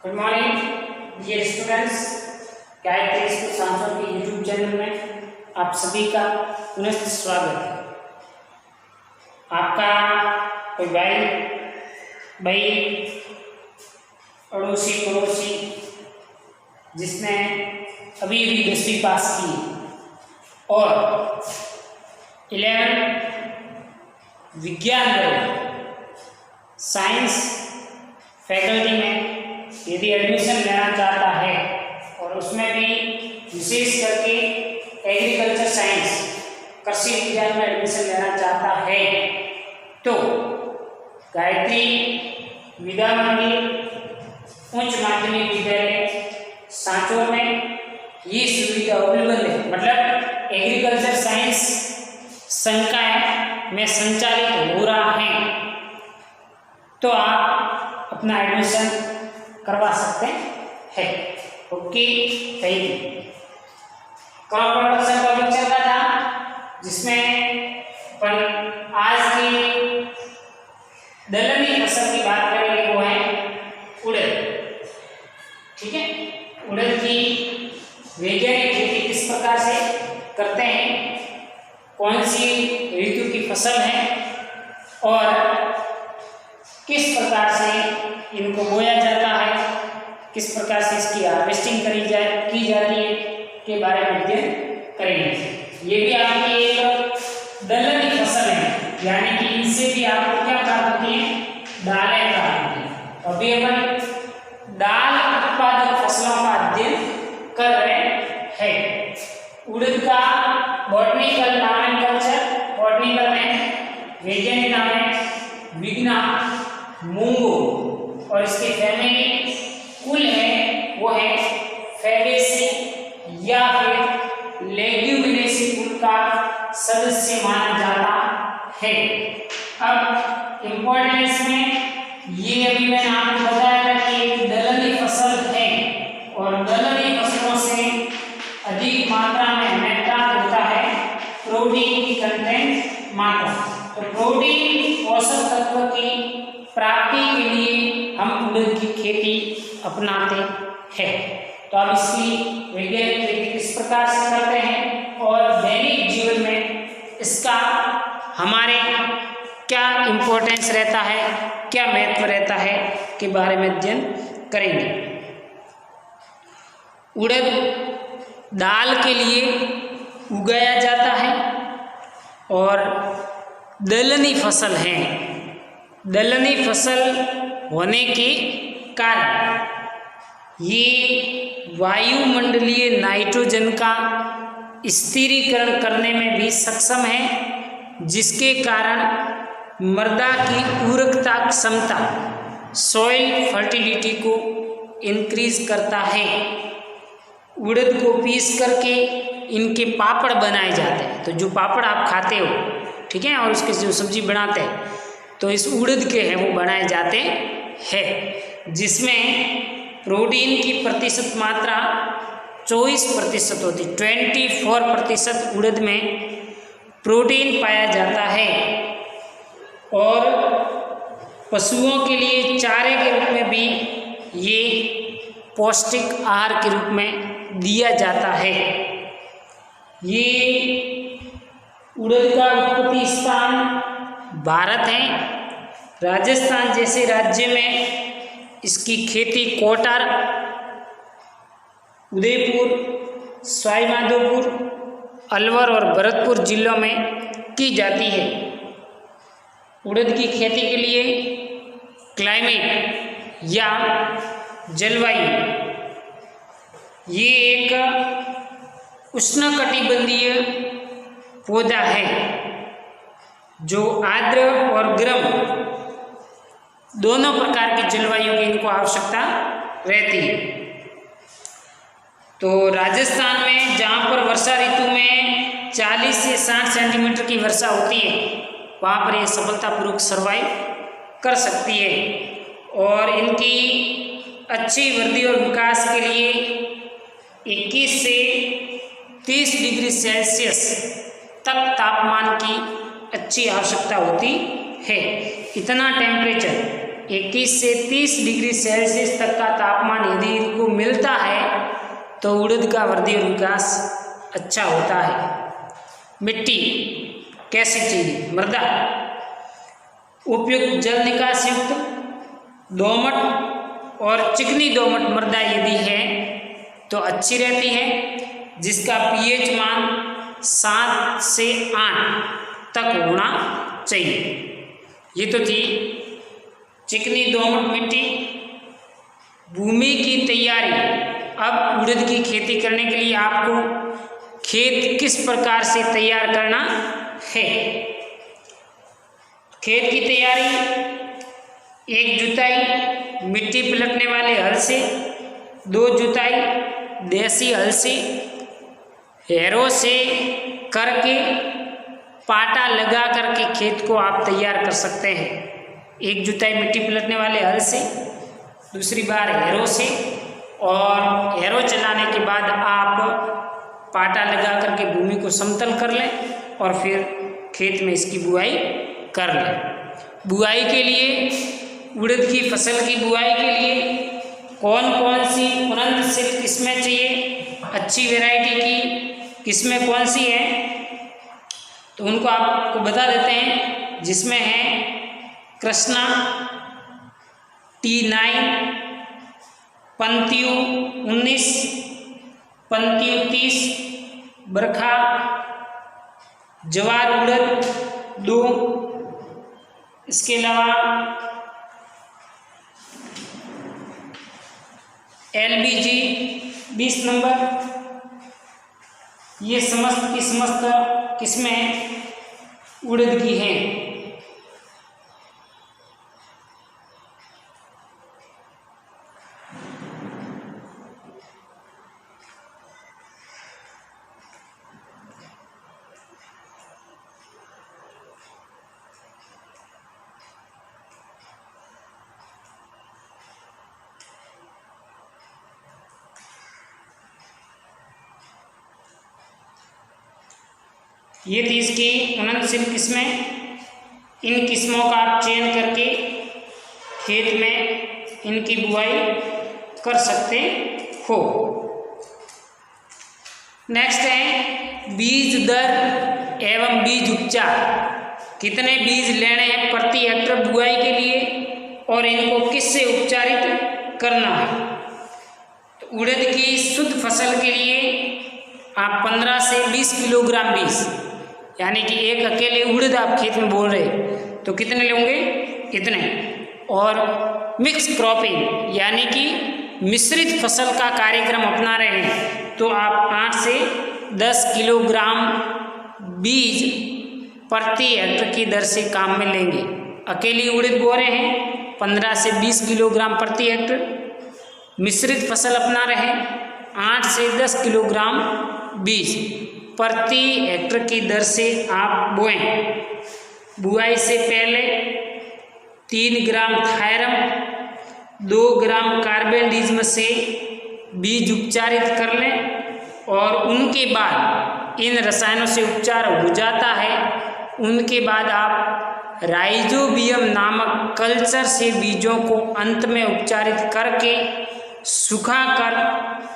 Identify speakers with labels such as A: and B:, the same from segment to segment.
A: Good morning dear students, Gayatri school सांसद के YouTube channel में आप सभी का पुनः स्वागत है। आपका कोई भाई अड़ोसी पड़ोसी जिसने अभी 10वीं पास की और 11 विज्ञान साइंस फैकल्टी में यदि एडमिशन लेना चाहता है और उसमें भी विशेष करके एग्रीकल्चर साइंस कृषि विज्ञान में एडमिशन लेना चाहता है तो गायत्री विद्या मंदिर उच्च माध्यमिक विद्यालय सांचौर में ये सुविधा अवेलेबल है। मतलब एग्रीकल्चर साइंस संकाय में संचालित हो रहा है तो आप अपना एडमिशन करवा सकते हैं। Okay, thank you. Crop production topic चल रहा था जिसमें अपन आज की दलहनी फसल की बात करेंगे, वो है उड़द। ठीक है, उड़द की वैज्ञानिक खेती किस प्रकार से करते हैं, कौन सी ऋतु की फसल है और किस प्रकार से इनको बोया जाता है, किस प्रकार से इसकी हार्वेस्टिंग की जाती है के बारे में अध्ययन करेंगे। ये भी आपकी एक दलहनी फसल है, यानी कि इनसे भी आपको क्या प्राप्त होती है, दालें प्राप्त होती है। अभी अपन दाल उत्पादक फसलों का अध्ययन कर रहे हैं। उड़द का बॉटनिकल नॉमेनक्लेचर, बॉटनिकल में वैज्ञानिक नाम है विग्ना मूंगो और इसके फैमिली कुल है वो है फैबेसी या फिर लेग्यूमिनेसी कुल का सदस्य माना जाता है। अब इम्पोर्टेंस में ये अभी मैंने आपको बताया था कि एक दलहनी फसल है और दलहनी फसलों से अधिक मात्रा में हमें प्राप्त होता है प्रोटीन की कंटेंट मात्रा। तो प्रोटीन पोषक तत्व की प्राप्ति के लिए हम उड़द की खेती अपनाते हैं। तो अब इसकी वैज्ञानिक खेती किस प्रकार से करते हैं और दैनिक जीवन में इसका हमारे क्या इम्पोर्टेंस रहता है, क्या महत्व रहता है के बारे में अध्ययन करेंगे। उड़द दाल के लिए उगाया जाता है और दलहनी फसल है। दलहनी फसल होने के कारण ये वायुमंडलीय नाइट्रोजन का स्थिरीकरण करने में भी सक्षम है, जिसके कारण मृदा की उर्वरकता क्षमता, सॉइल फर्टिलिटी को इंक्रीज करता है। उड़द को पीस करके इनके पापड़ बनाए जाते हैं। तो जो पापड़ आप खाते हो, ठीक है, और उसकी जो सब्जी बनाते हैं तो इस उड़द के हैं वो बनाए जाते हैं, जिसमें प्रोटीन की प्रतिशत मात्रा 24% होती, 24% उड़द में प्रोटीन पाया जाता है और पशुओं के लिए चारे के रूप में भी ये पौष्टिक आहार के रूप में दिया जाता है। ये उड़द का उत्पत्ति स्थान भारत है। राजस्थान जैसे राज्य में इसकी खेती कोटार, उदयपुर, सवाईमाधोपुर, अलवर और भरतपुर जिलों में की जाती है। उड़द की खेती के लिए क्लाइमेट या जलवायु ये एक उष्णकटिबंधीय पौधा है जो आर्द्र और गर्म दोनों प्रकार की जलवायु की इनको आवश्यकता रहती है। तो राजस्थान में जहाँ पर वर्षा ऋतु में 40 से 60 सेंटीमीटर की वर्षा होती है, वहाँ पर ये सफलतापूर्वक सर्वाइव कर सकती है और इनकी अच्छी वृद्धि और विकास के लिए 21 से 30 डिग्री सेल्सियस तक तापमान की अच्छी आवश्यकता होती है। इतना टेम्परेचर 21 से 30 डिग्री सेल्सियस तक का तापमान यदि इनको मिलता है तो उड़द का वृद्धि और विकास अच्छा होता है। मिट्टी कैसी चाहिए? मृदा उपयुक्त जल निकास युक्त दोमट और चिकनी दोमट मृदा यदि है तो अच्छी रहती है, जिसका पीएच मान 7 से 8 तक होना चाहिए। ये तो थी चिकनी दोमट मिट्टी। भूमि की तैयारी। अब उड़द की खेती करने के लिए आपको खेत किस प्रकार से तैयार करना है? खेत की तैयारी, 1 जुताई मिट्टी पलटने वाले हल से, 2 जुताई देसी हल से, हैरों से करके पाटा लगा करके खेत को आप तैयार कर सकते हैं। 1 जुताई मिट्टी पलटने वाले हल से, दूसरी बार हैरों से, और हैरों चलाने के बाद आप पाटा लगा करके भूमि को समतल कर लें और फिर खेत में इसकी बुआई कर लें। बुआई के लिए, उड़द की फसल की बुआई के लिए कौन कौन सी उन्नतशील किस्में चाहिए, अच्छी वैरायटी की किस्में कौन सी है, तो उनको आपको बता देते हैं। जिसमें है कृष्णा, T9, पंतियु 19, पंतियु 30, बरखा, जवार उड़द 2, इसके अलावा LBG 20 नंबर। ये समस्त की समस्त किस्में उड़द की हैं। ये थी इसकी उन्नतशील किस्में। इन किस्मों का आप चयन करके खेत में इनकी बुआई कर सकते हो। नेक्स्ट है बीज दर एवं बीज उपचार। कितने बीज लेने हैं प्रति हेक्टर बुआई के लिए और इनको किससे उपचारित करना है? तो उड़द की शुद्ध फसल के लिए आप 15 से 20 किलोग्राम बीज, यानी कि एक अकेले उड़द आप खेत में बोल रहे तो कितने लेंगे? इतने। और मिक्स क्रॉपिंग यानी कि मिश्रित फसल का कार्यक्रम अपना रहे हैं तो आप 8 से 10 किलोग्राम बीज प्रति हेक्टर की दर से काम में लेंगे। अकेली उड़द बो रहे हैं 15 से 20 किलोग्राम प्रति हेक्टर, मिश्रित फसल अपना रहे 8 से 10 किलोग्राम बीज प्रति हेक्टर की दर से आप बोएं। बुआई से पहले 3 ग्राम थायरम, 2 ग्राम कार्बेंडिज्म से बीज उपचारित कर लें और उनके बाद इन रसायनों से उपचार हो जाता है, उनके बाद आप राइजोबियम नामक कल्चर से बीजों को अंत में उपचारित करके सुखाकर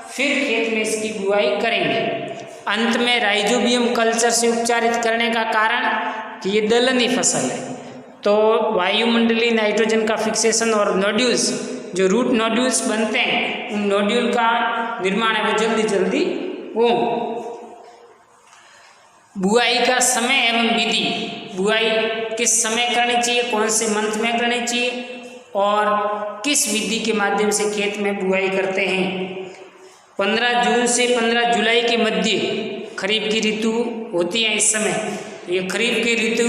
A: फिर खेत में इसकी बुआई करेंगे। अंत में राइजोबियम कल्चर से उपचारित करने का कारण कि ये दलहनी फसल है तो वायुमंडलीय नाइट्रोजन का फिक्सेशन और नोड्यूल्स, जो रूट नोड्यूल्स बनते हैं, उन नोड्यूल का निर्माण है वो जल्दी हो। बुआई का समय एवं विधि। बुआई किस समय करनी चाहिए, कौन से मंथ में करनी चाहिए और किस विधि के माध्यम से खेत में बुआई करते हैं? 15 जून से 15 जुलाई के मध्य खरीफ की ऋतु होती है। इस समय ये खरीफ की ऋतु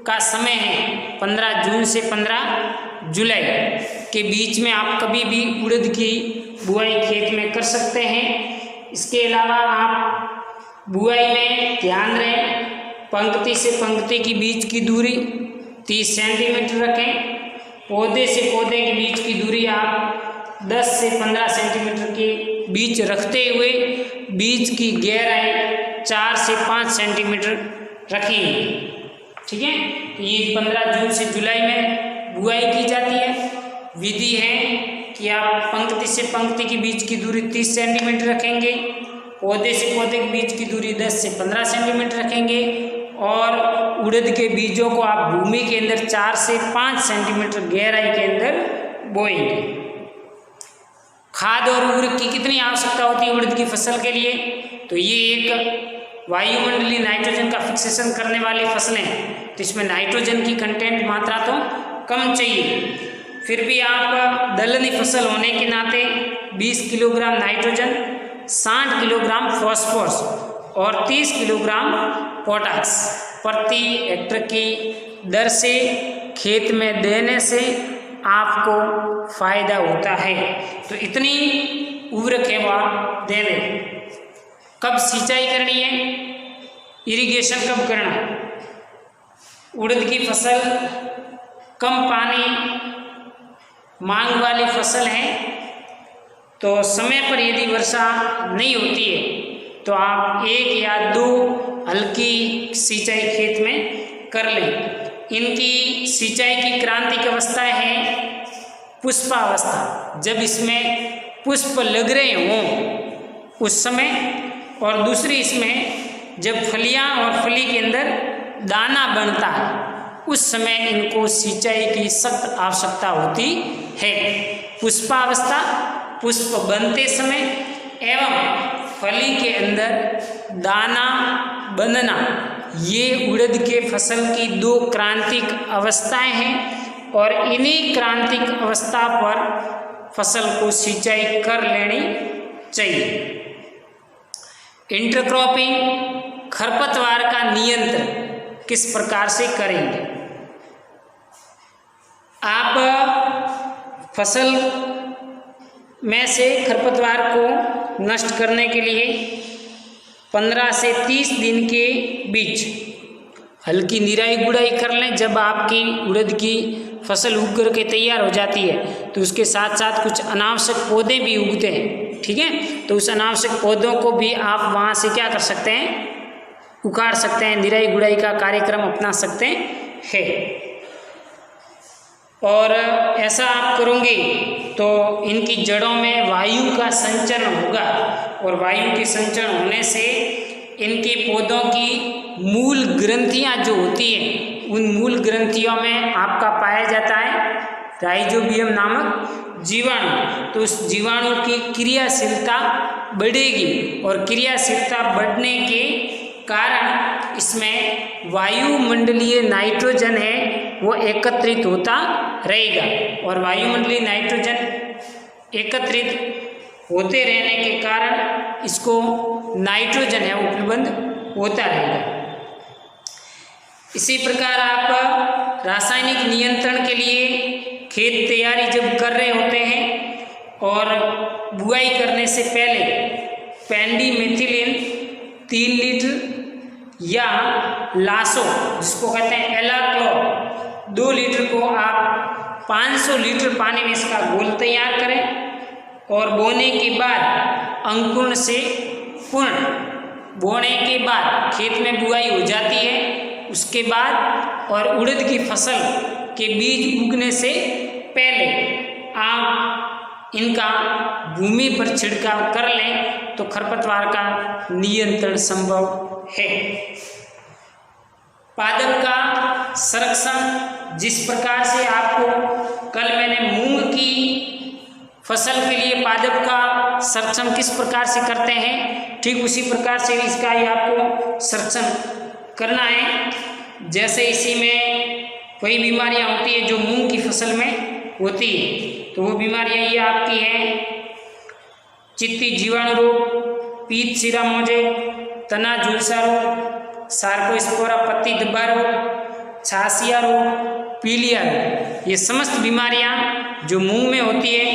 A: का समय है 15 जून से 15 जुलाई के बीच में आप कभी भी उड़द की बुआई खेत में कर सकते हैं। इसके अलावा आप बुआई में ध्यान रहे पंक्ति से पंक्ति की बीच की दूरी 30 सेंटीमीटर रखें। पौधे से पौधे के बीच की दूरी आप 10 से 15 सेंटीमीटर के बीच रखते हुए बीज की गहराई 4 से 5 सेंटीमीटर रखेंगे। ठीक है, ये 15 जून से जुलाई में बुआई की जाती है। विधि है कि आप पंक्ति से पंक्ति के बीच की दूरी 30 सेंटीमीटर रखेंगे, पौधे से पौधे के बीच की दूरी 10 से 15 सेंटीमीटर रखेंगे और उड़द के बीजों को आप भूमि के अंदर 4 से 5 सेंटीमीटर गहराई के अंदर बोएंगे। खाद और उर्वरक की कितनी आवश्यकता होती है उड़द की फसल के लिए? तो ये एक वायुमंडलीय नाइट्रोजन का फिक्सेशन करने वाली फसलें हैं, तो इसमें नाइट्रोजन की कंटेंट मात्रा तो कम चाहिए। फिर भी आप दलहनी फसल होने के नाते 20 किलोग्राम नाइट्रोजन, 60 किलोग्राम फॉस्फोरस और 30 किलोग्राम पोटास प्रति हेक्टर की दर से खेत में देने से आपको फायदा होता है। तो इतनी उर्वरक है वो आप दे दें। कब सिंचाई करनी है, इरिगेशन कब करना? उड़द की फसल कम पानी मांग वाली फसल है, तो समय पर यदि वर्षा नहीं होती है तो आप 1 या 2 हल्की सिंचाई खेत में कर लें। इनकी सिंचाई की क्रांतिक अवस्थाएं हैं पुष्पावस्था, जब इसमें पुष्प लग रहे हों उस समय, और दूसरी इसमें जब फलियां और फली के अंदर दाना बनता है उस समय इनको सिंचाई की सख्त आवश्यकता होती है। पुष्पावस्था, पुष्प बनते समय एवं फली के अंदर दाना बनना, ये उड़द के फसल की 2 क्रांतिक अवस्थाएं हैं और इन्हीं क्रांतिक अवस्था पर फसल को सिंचाई कर लेनी चाहिए। इंटरक्रॉपिंग, खरपतवार का नियंत्रण किस प्रकार से करेंगे? आप फसल में से खरपतवार को नष्ट करने के लिए 15 से 30 दिन के बीच हल्की निराई गुड़ाई कर लें। जब आपकी उड़द की फसल उग कर के तैयार हो जाती है तो उसके साथ साथ कुछ अनावश्यक पौधे भी उगते हैं, ठीक है, तो उस अनावश्यक पौधों को भी आप वहाँ से क्या कर सकते हैं, उखाड़ सकते हैं, निराई गुड़ाई का कार्यक्रम अपना सकते हैं। और ऐसा आप करोगे तो इनकी जड़ों में वायु का संचरण होगा और वायु के संचरण होने से इनके पौधों की मूल ग्रंथियां जो होती हैं उन मूल ग्रंथियों में आपका पाया जाता है राइजोबियम नामक जीवाणु। तो उस जीवाणु की क्रियाशीलता बढ़ेगी और क्रियाशीलता बढ़ने के कारण इसमें वायुमंडलीय नाइट्रोजन है वो एकत्रित होता रहेगा और वायुमंडलीय नाइट्रोजन एकत्रित होते रहने के कारण इसको नाइट्रोजन है वो उपलब्ध होता रहेगा। इसी प्रकार आप रासायनिक नियंत्रण के लिए खेत तैयारी जब कर रहे होते हैं और बुआई करने से पहले पेंडिमेथिलिन 3 लीटर या लासो जिसको कहते हैं एलाक्लोर 2 लीटर को आप 500 लीटर पानी में इसका घोल तैयार करें और बोने के बाद अंकुरण से पूर्ण बोने के बाद खेत में बुआई हो जाती है उसके बाद और उड़द की फसल के बीज उगने से पहले आप इनका भूमि पर छिड़काव कर लें तो खरपतवार का नियंत्रण संभव है। पादप का संरक्षण जिस प्रकार से आपको कल मैंने मूंग की फसल के लिए पादप का संरक्षण किस प्रकार से करते हैं ठीक उसी प्रकार से इसका ही आपको संरक्षण करना है। जैसे इसी में कई बीमारियां होती है जो मूंग की फसल में होती है तो वो बीमारियां ये आपकी हैं चित्ती जीवाणु रोग, पीत सिरा मोजे, तना झुलसा रोग, सार्कोस्पोरा पत्ती धब्बा रोग, छासिया रोग, पीलिया रोग, ये समस्त बीमारियां जो मूंग में होती है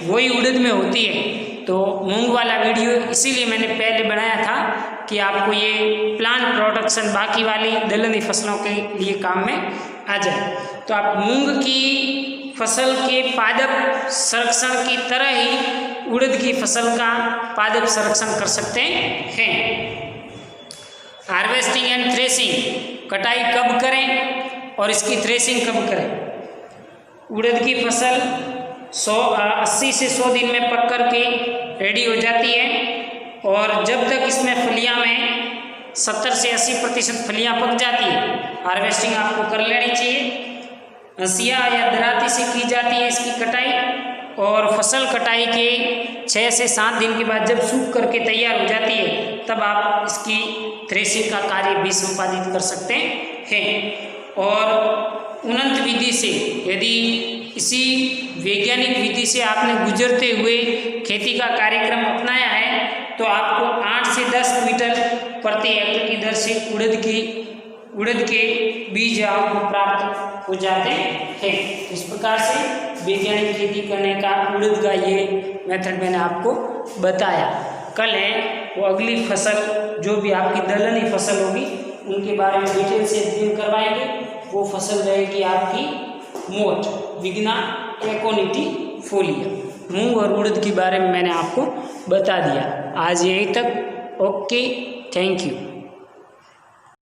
A: वही उड़द में होती है। तो मूंग वाला वीडियो इसीलिए मैंने पहले बनाया था कि आपको ये प्लांट प्रोटेक्शन बाकी वाली दलहनी फसलों के लिए काम में आ जाए। तो आप मूंग की फसल के पादप संरक्षण की तरह ही उड़द की फसल का पादप संरक्षण कर सकते हैं। हार्वेस्टिंग एंड थ्रेसिंग, कटाई कब करें और इसकी थ्रेसिंग कब करें। उड़द की फसल 80 से 100 दिन में पक कर के रेडी हो जाती है। और जब तक इसमें फलियां में 70 से 80% फलियां पक जाती है, हार्वेस्टिंग आपको कर लेनी चाहिए। हंसिया या दराती से की जाती है इसकी कटाई। और फसल कटाई के 6 से 7 दिन के बाद जब सूख करके तैयार हो जाती है, तब आप इसकी थ्रेसिंग का कार्य भी संपादित कर सकते हैं। और उन्नत विधि से, यदि इसी वैज्ञानिक विधि से आपने गुजरते हुए खेती का कार्यक्रम अपनाया है, तो आपको 8 से 10 क्विंटल प्रति हेक्टेयर की दर से उड़द के बीज आपको प्राप्त हो जाते हैं। इस प्रकार से वैज्ञानिक खेती करने का उड़द का ये मेथड मैंने आपको बताया। कल है वो अगली फसल, जो भी आपकी दलहनी फसल होगी, उनके बारे में डिटेल से अध्ययन करवाएंगे। वो फसल रहेगी आपकी मोठ, विग्ना एकोनिटीफोलिया। मूंग और उड़द के बारे में मैंने आपको बता दिया। आज यहीं तक। Okay, thank you.